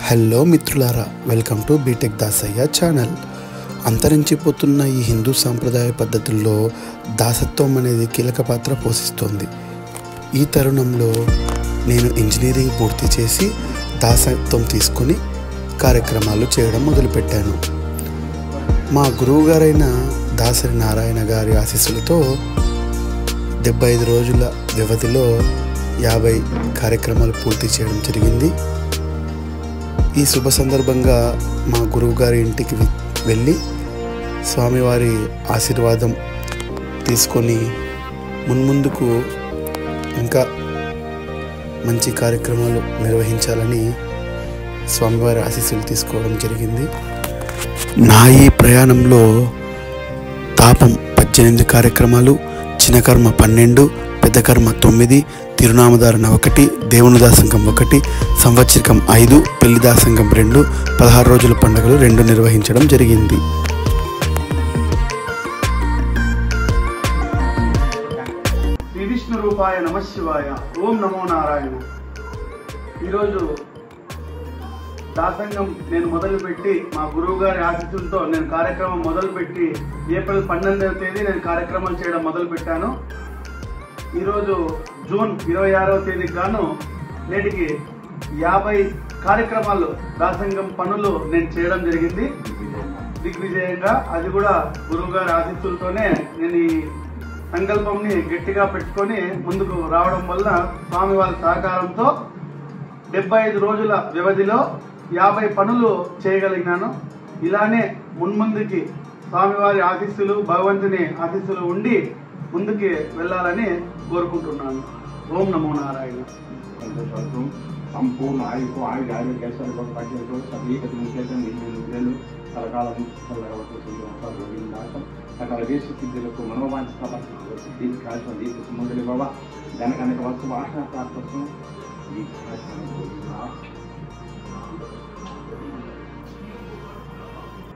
Hello మిత్రులారా, welcome to BTech Dasaiah channel. అంతరించిపోతున్న ఈ హిందూ సాంప్రదాయ పద్ధతుల్లో దాసత్వం అనేది కీలక పాత్ర పోషిస్తుంది. ఈ తరుణంలో నేను ఇంజనీరింగ్ పూర్తి చేసి దాసత్వం తీసుకొని కార్యక్రమాలు చేయడం మొదలుపెట్టాను. మా గురువు గారైన దాసరి నారాయణ గారి ఆశీస్సులతో 75 రోజుల వ్యవధిలో 50 కార్యక్రమాలు పూర్తి చేయడం జరిగింది. ఈ శుభ సందర్భంగా మా గురువు గారి ఇంటికి వెళ్ళి స్వామివారి ఆశీర్వాదం తీసుకొని మున్ముందుకు ఇంకా మంచి కార్యక్రమాలు నిర్వహించాలని స్వామివారి ఆశీస్సులు తీసుకోవడం జరిగింది. నా ఈ ప్రయాణంలో తాపం 18 కార్యక్రమాలు, చిన్నకర్మ 12, పెద్ద కర్మ 9, తిరునామధారణ 1, దేవుని దాసంగం 1, సంవత్సరికం 5, పెళ్లి దాసంగం 2, 16 రోజుల పండుగలు 2 నిర్వహించడం జరిగింది. శ్రీ విష్ణు రూపాయ నమః శివాయ. ఓం నమో నారాయణ. ఈరోజు దాసంగం నేను మొదలుపెట్టి మా గురువు గారి ఆశీస్సులతో నేను కార్యక్రమం మొదలుపెట్టి ఏప్రిల్ 12వ తేదీ నేను కార్యక్రమం చేయడం మొదలుపెట్టాను. ఈరోజు జూన్ 26వ తేదీకి గాను నేటికి 50 కార్యక్రమాలు దాసంగం పనులు నేను చేయడం జరిగింది దిగ్విజయంగా. అది కూడా గురువు గారి ఆశీస్సులతోనే నేను ఈ సంకల్పంని గట్టిగా పెట్టుకొని ముందుకు రావడం వల్ల స్వామి వారి సహకారంతో 75 రోజుల వ్యవధిలో 50 పనులు చేయగలిగినాను. ఇలానే మున్ముందుకి స్వామివారి ఆశీస్సులు, భగవంతుని ఆశీస్సులు ఉండి ముందుకి వెళ్ళాలని కోరుకుంటున్నాను. ఓం నమో నారాయణ. సంపూర్ణ ఆయుకు ఆయుధ ఆరోగ్యేశ్వర పట్టినతో సభీకత ముఖ్యం నిధులు కలకాలం సకల దేశ సిద్ధులకు మనోవాంఛ సిద్ధి కాల్సిన దీప సుమంగళి బాబా ధనకనక వస్తు వాసన ప్రాప్తం